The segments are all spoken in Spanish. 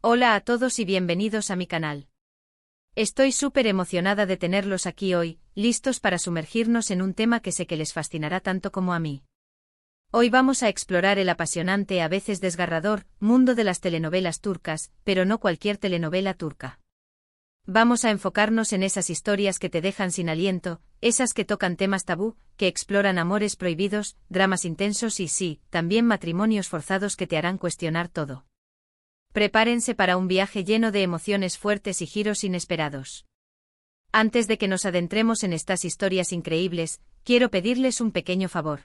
Hola a todos y bienvenidos a mi canal. Estoy súper emocionada de tenerlos aquí hoy, listos para sumergirnos en un tema que sé que les fascinará tanto como a mí. Hoy vamos a explorar el apasionante, a veces desgarrador, mundo de las telenovelas turcas, pero no cualquier telenovela turca. Vamos a enfocarnos en esas historias que te dejan sin aliento, esas que tocan temas tabú, que exploran amores prohibidos, dramas intensos y sí, también matrimonios forzados que te harán cuestionar todo. Prepárense para un viaje lleno de emociones fuertes y giros inesperados. Antes de que nos adentremos en estas historias increíbles, quiero pedirles un pequeño favor.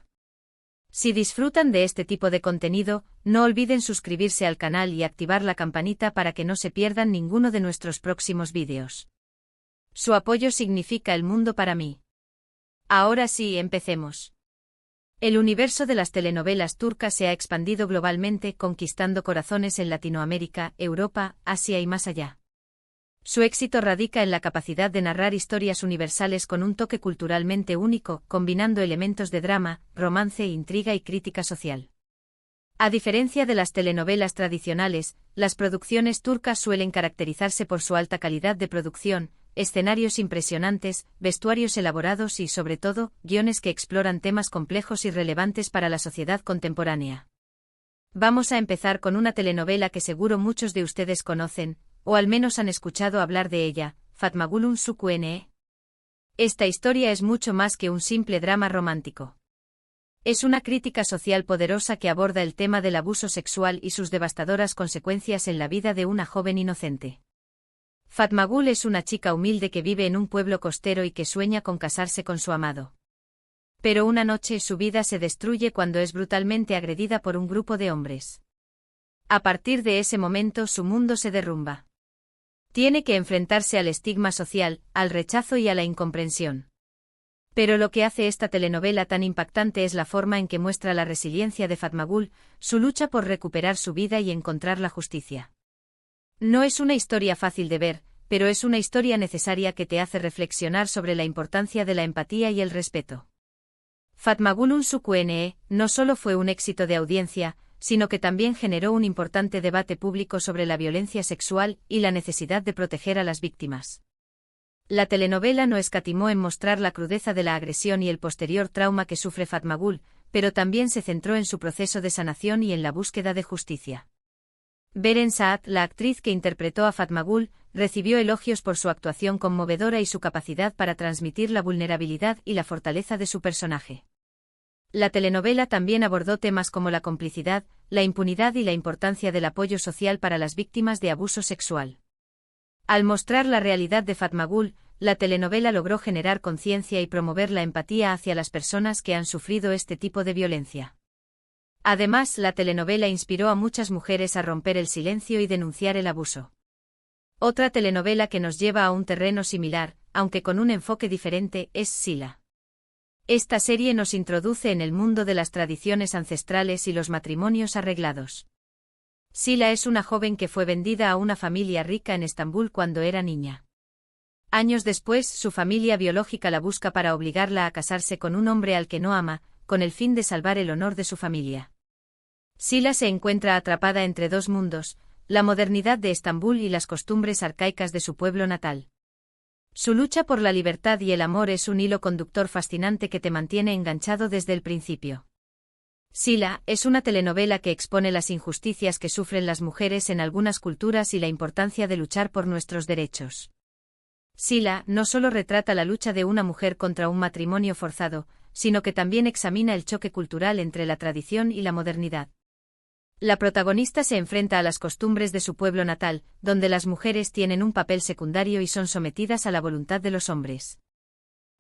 Si disfrutan de este tipo de contenido, no olviden suscribirse al canal y activar la campanita para que no se pierdan ninguno de nuestros próximos vídeos. Su apoyo significa el mundo para mí. Ahora sí, empecemos. El universo de las telenovelas turcas se ha expandido globalmente, conquistando corazones en Latinoamérica, Europa, Asia y más allá. Su éxito radica en la capacidad de narrar historias universales con un toque culturalmente único, combinando elementos de drama, romance, intriga y crítica social. A diferencia de las telenovelas tradicionales, las producciones turcas suelen caracterizarse por su alta calidad de producción, escenarios impresionantes, vestuarios elaborados y, sobre todo, guiones que exploran temas complejos y relevantes para la sociedad contemporánea. Vamos a empezar con una telenovela que seguro muchos de ustedes conocen, o al menos han escuchado hablar de ella, Fatmagul Sukuene. Esta historia es mucho más que un simple drama romántico. Es una crítica social poderosa que aborda el tema del abuso sexual y sus devastadoras consecuencias en la vida de una joven inocente. Fatmagul es una chica humilde que vive en un pueblo costero y que sueña con casarse con su amado. Pero una noche su vida se destruye cuando es brutalmente agredida por un grupo de hombres. A partir de ese momento su mundo se derrumba. Tiene que enfrentarse al estigma social, al rechazo y a la incomprensión. Pero lo que hace esta telenovela tan impactante es la forma en que muestra la resiliencia de Fatmagul, su lucha por recuperar su vida y encontrar la justicia. No es una historia fácil de ver, pero es una historia necesaria que te hace reflexionar sobre la importancia de la empatía y el respeto. Fatmagul Sukuene no solo fue un éxito de audiencia, sino que también generó un importante debate público sobre la violencia sexual y la necesidad de proteger a las víctimas. La telenovela no escatimó en mostrar la crudeza de la agresión y el posterior trauma que sufre Fatmagul, pero también se centró en su proceso de sanación y en la búsqueda de justicia. Beren Saat, la actriz que interpretó a Fatmagul, recibió elogios por su actuación conmovedora y su capacidad para transmitir la vulnerabilidad y la fortaleza de su personaje. La telenovela también abordó temas como la complicidad, la impunidad y la importancia del apoyo social para las víctimas de abuso sexual. Al mostrar la realidad de Fatmagul, la telenovela logró generar conciencia y promover la empatía hacia las personas que han sufrido este tipo de violencia. Además, la telenovela inspiró a muchas mujeres a romper el silencio y denunciar el abuso. Otra telenovela que nos lleva a un terreno similar, aunque con un enfoque diferente, es Sila. Esta serie nos introduce en el mundo de las tradiciones ancestrales y los matrimonios arreglados. Sila es una joven que fue vendida a una familia rica en Estambul cuando era niña. Años después, su familia biológica la busca para obligarla a casarse con un hombre al que no ama, con el fin de salvar el honor de su familia. Sila se encuentra atrapada entre dos mundos, la modernidad de Estambul y las costumbres arcaicas de su pueblo natal. Su lucha por la libertad y el amor es un hilo conductor fascinante que te mantiene enganchado desde el principio. Sila es una telenovela que expone las injusticias que sufren las mujeres en algunas culturas y la importancia de luchar por nuestros derechos. Sila no solo retrata la lucha de una mujer contra un matrimonio forzado, sino que también examina el choque cultural entre la tradición y la modernidad. La protagonista se enfrenta a las costumbres de su pueblo natal, donde las mujeres tienen un papel secundario y son sometidas a la voluntad de los hombres.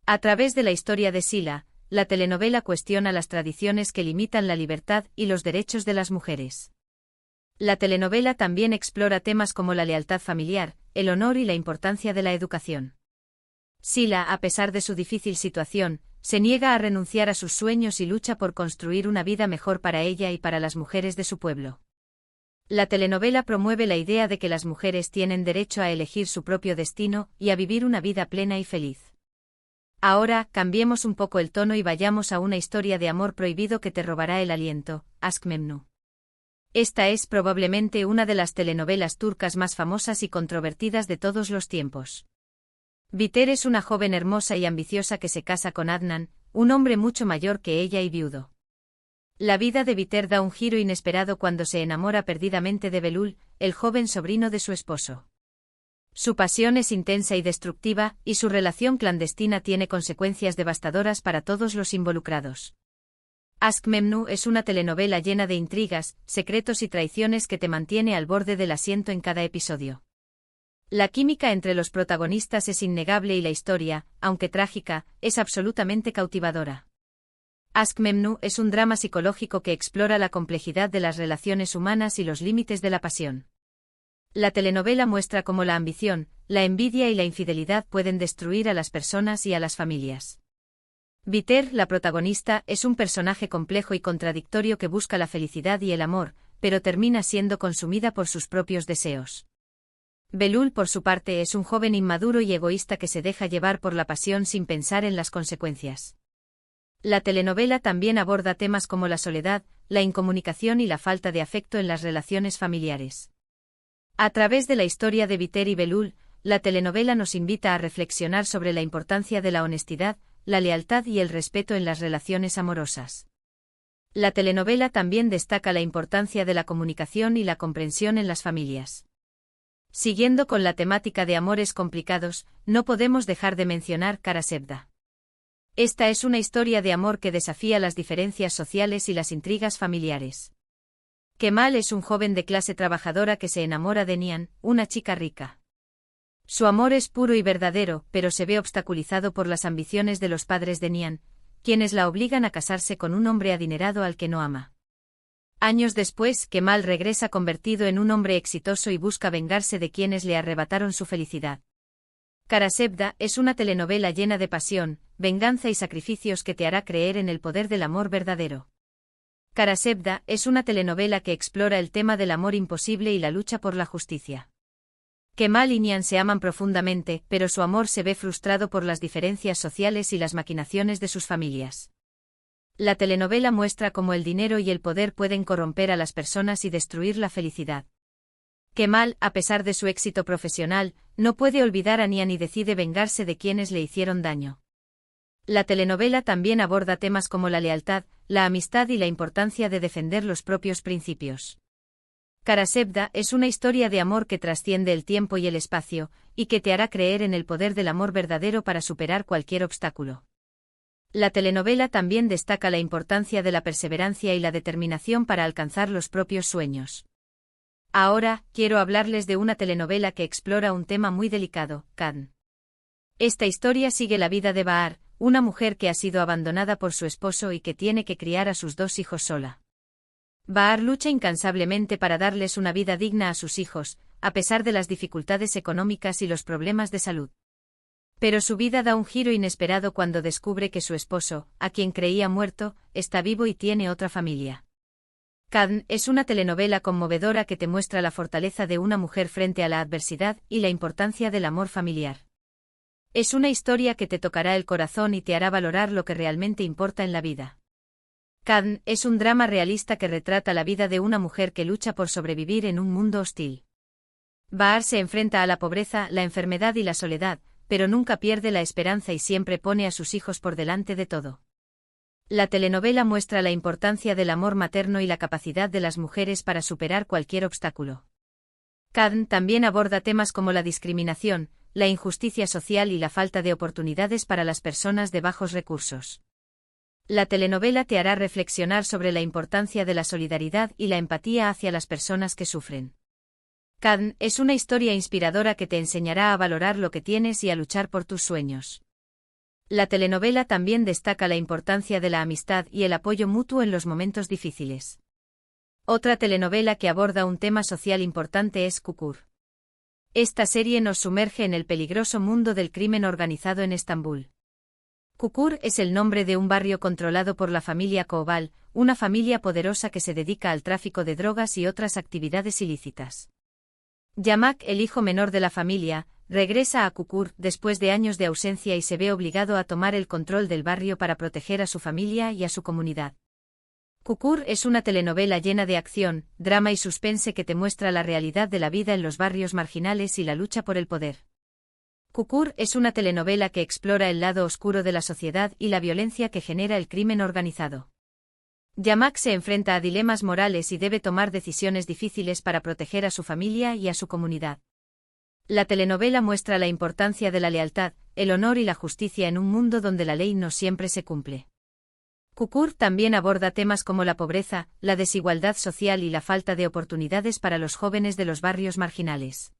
A través de la historia de Sila, la telenovela cuestiona las tradiciones que limitan la libertad y los derechos de las mujeres. La telenovela también explora temas como la lealtad familiar, el honor y la importancia de la educación. Sila, a pesar de su difícil situación, se niega a renunciar a sus sueños y lucha por construir una vida mejor para ella y para las mujeres de su pueblo. La telenovela promueve la idea de que las mujeres tienen derecho a elegir su propio destino y a vivir una vida plena y feliz. Ahora, cambiemos un poco el tono y vayamos a una historia de amor prohibido que te robará el aliento, Aşk Memnu. Esta es probablemente una de las telenovelas turcas más famosas y controvertidas de todos los tiempos. Bihter es una joven hermosa y ambiciosa que se casa con Adnan, un hombre mucho mayor que ella y viudo. La vida de Bihter da un giro inesperado cuando se enamora perdidamente de Belul, el joven sobrino de su esposo. Su pasión es intensa y destructiva, y su relación clandestina tiene consecuencias devastadoras para todos los involucrados. Aşk Memnu es una telenovela llena de intrigas, secretos y traiciones que te mantiene al borde del asiento en cada episodio. La química entre los protagonistas es innegable y la historia, aunque trágica, es absolutamente cautivadora. Aşk Memnu es un drama psicológico que explora la complejidad de las relaciones humanas y los límites de la pasión. La telenovela muestra cómo la ambición, la envidia y la infidelidad pueden destruir a las personas y a las familias. Bihter, la protagonista, es un personaje complejo y contradictorio que busca la felicidad y el amor, pero termina siendo consumida por sus propios deseos. Belul, por su parte, es un joven inmaduro y egoísta que se deja llevar por la pasión sin pensar en las consecuencias. La telenovela también aborda temas como la soledad, la incomunicación y la falta de afecto en las relaciones familiares. A través de la historia de Bihter y Belul, la telenovela nos invita a reflexionar sobre la importancia de la honestidad, la lealtad y el respeto en las relaciones amorosas. La telenovela también destaca la importancia de la comunicación y la comprensión en las familias. Siguiendo con la temática de amores complicados, no podemos dejar de mencionar Kara Sevda. Esta es una historia de amor que desafía las diferencias sociales y las intrigas familiares. Kemal es un joven de clase trabajadora que se enamora de Nihan, una chica rica. Su amor es puro y verdadero, pero se ve obstaculizado por las ambiciones de los padres de Nihan, quienes la obligan a casarse con un hombre adinerado al que no ama. Años después, Kemal regresa convertido en un hombre exitoso y busca vengarse de quienes le arrebataron su felicidad. Kara Sevda es una telenovela llena de pasión, venganza y sacrificios que te hará creer en el poder del amor verdadero. Kara Sevda es una telenovela que explora el tema del amor imposible y la lucha por la justicia. Kemal y Nihan se aman profundamente, pero su amor se ve frustrado por las diferencias sociales y las maquinaciones de sus familias. La telenovela muestra cómo el dinero y el poder pueden corromper a las personas y destruir la felicidad. Kemal, a pesar de su éxito profesional, no puede olvidar a Nihan y decide vengarse de quienes le hicieron daño. La telenovela también aborda temas como la lealtad, la amistad y la importancia de defender los propios principios. Kara Sevda es una historia de amor que trasciende el tiempo y el espacio, y que te hará creer en el poder del amor verdadero para superar cualquier obstáculo. La telenovela también destaca la importancia de la perseverancia y la determinación para alcanzar los propios sueños. Ahora, quiero hablarles de una telenovela que explora un tema muy delicado, Kadın. Esta historia sigue la vida de Bahar, una mujer que ha sido abandonada por su esposo y que tiene que criar a sus 2 hijos sola. Bahar lucha incansablemente para darles una vida digna a sus hijos, a pesar de las dificultades económicas y los problemas de salud. Pero su vida da un giro inesperado cuando descubre que su esposo, a quien creía muerto, está vivo y tiene otra familia. Kadın es una telenovela conmovedora que te muestra la fortaleza de una mujer frente a la adversidad y la importancia del amor familiar. Es una historia que te tocará el corazón y te hará valorar lo que realmente importa en la vida. Kadın es un drama realista que retrata la vida de una mujer que lucha por sobrevivir en un mundo hostil. Bahar se enfrenta a la pobreza, la enfermedad y la soledad, pero nunca pierde la esperanza y siempre pone a sus hijos por delante de todo. La telenovela muestra la importancia del amor materno y la capacidad de las mujeres para superar cualquier obstáculo. Kadın también aborda temas como la discriminación, la injusticia social y la falta de oportunidades para las personas de bajos recursos. La telenovela te hará reflexionar sobre la importancia de la solidaridad y la empatía hacia las personas que sufren. Kadın es una historia inspiradora que te enseñará a valorar lo que tienes y a luchar por tus sueños. La telenovela también destaca la importancia de la amistad y el apoyo mutuo en los momentos difíciles. Otra telenovela que aborda un tema social importante es Çukur. Esta serie nos sumerge en el peligroso mundo del crimen organizado en Estambul. Çukur es el nombre de un barrio controlado por la familia Koval, una familia poderosa que se dedica al tráfico de drogas y otras actividades ilícitas. Yamak, el hijo menor de la familia, regresa a Çukur después de años de ausencia y se ve obligado a tomar el control del barrio para proteger a su familia y a su comunidad. Kukur es una telenovela llena de acción, drama y suspense que te muestra la realidad de la vida en los barrios marginales y la lucha por el poder. Kukur es una telenovela que explora el lado oscuro de la sociedad y la violencia que genera el crimen organizado. Yamak se enfrenta a dilemas morales y debe tomar decisiones difíciles para proteger a su familia y a su comunidad. La telenovela muestra la importancia de la lealtad, el honor y la justicia en un mundo donde la ley no siempre se cumple. Kukur también aborda temas como la pobreza, la desigualdad social y la falta de oportunidades para los jóvenes de los barrios marginales.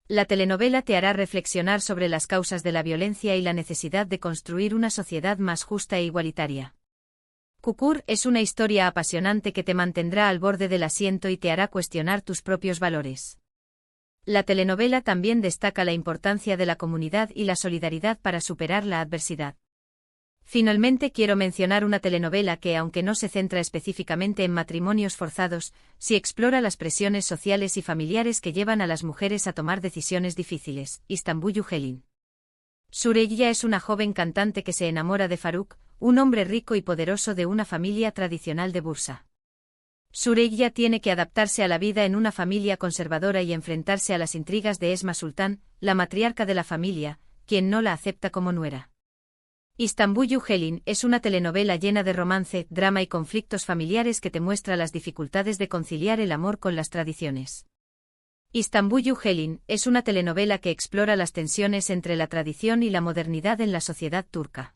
La telenovela te hará reflexionar sobre las causas de la violencia y la necesidad de construir una sociedad más justa e igualitaria. Kukur es una historia apasionante que te mantendrá al borde del asiento y te hará cuestionar tus propios valores. La telenovela también destaca la importancia de la comunidad y la solidaridad para superar la adversidad. Finalmente quiero mencionar una telenovela que, aunque no se centra específicamente en matrimonios forzados, sí explora las presiones sociales y familiares que llevan a las mujeres a tomar decisiones difíciles. Istanbul Helin. Süreyya es una joven cantante que se enamora de Faruk, un hombre rico y poderoso de una familia tradicional de Bursa. Süreyya tiene que adaptarse a la vida en una familia conservadora y enfrentarse a las intrigas de Esma Sultan, la matriarca de la familia, quien no la acepta como nuera. Istanbul Helin es una telenovela llena de romance, drama y conflictos familiares que te muestra las dificultades de conciliar el amor con las tradiciones. Istanbul Helin es una telenovela que explora las tensiones entre la tradición y la modernidad en la sociedad turca.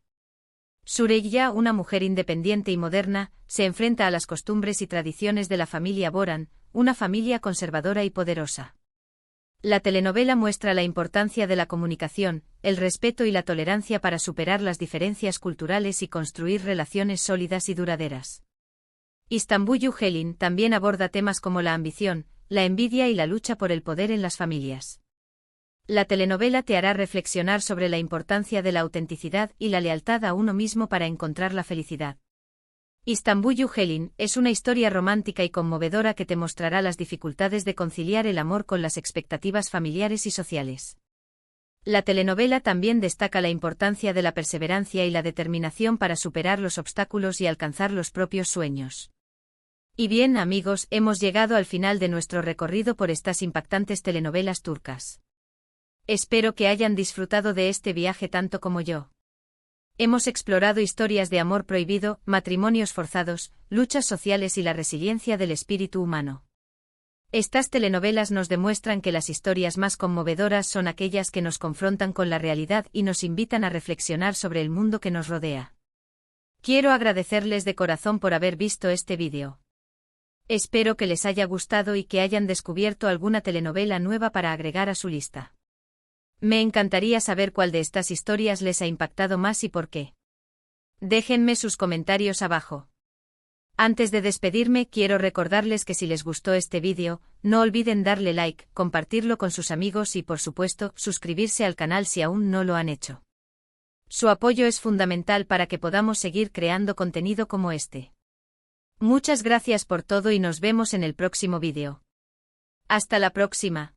Süreyya, una mujer independiente y moderna, se enfrenta a las costumbres y tradiciones de la familia Boran, una familia conservadora y poderosa. La telenovela muestra la importancia de la comunicación, el respeto y la tolerancia para superar las diferencias culturales y construir relaciones sólidas y duraderas. Istanbul Helin también aborda temas como la ambición, la envidia y la lucha por el poder en las familias. La telenovela te hará reflexionar sobre la importancia de la autenticidad y la lealtad a uno mismo para encontrar la felicidad. Istanbul Helin es una historia romántica y conmovedora que te mostrará las dificultades de conciliar el amor con las expectativas familiares y sociales. La telenovela también destaca la importancia de la perseverancia y la determinación para superar los obstáculos y alcanzar los propios sueños. Y bien, amigos, hemos llegado al final de nuestro recorrido por estas impactantes telenovelas turcas. Espero que hayan disfrutado de este viaje tanto como yo. Hemos explorado historias de amor prohibido, matrimonios forzados, luchas sociales y la resiliencia del espíritu humano. Estas telenovelas nos demuestran que las historias más conmovedoras son aquellas que nos confrontan con la realidad y nos invitan a reflexionar sobre el mundo que nos rodea. Quiero agradecerles de corazón por haber visto este vídeo. Espero que les haya gustado y que hayan descubierto alguna telenovela nueva para agregar a su lista. Me encantaría saber cuál de estas historias les ha impactado más y por qué. Déjenme sus comentarios abajo. Antes de despedirme, quiero recordarles que si les gustó este vídeo, no olviden darle like, compartirlo con sus amigos y, por supuesto, suscribirse al canal si aún no lo han hecho. Su apoyo es fundamental para que podamos seguir creando contenido como este. Muchas gracias por todo y nos vemos en el próximo vídeo. Hasta la próxima.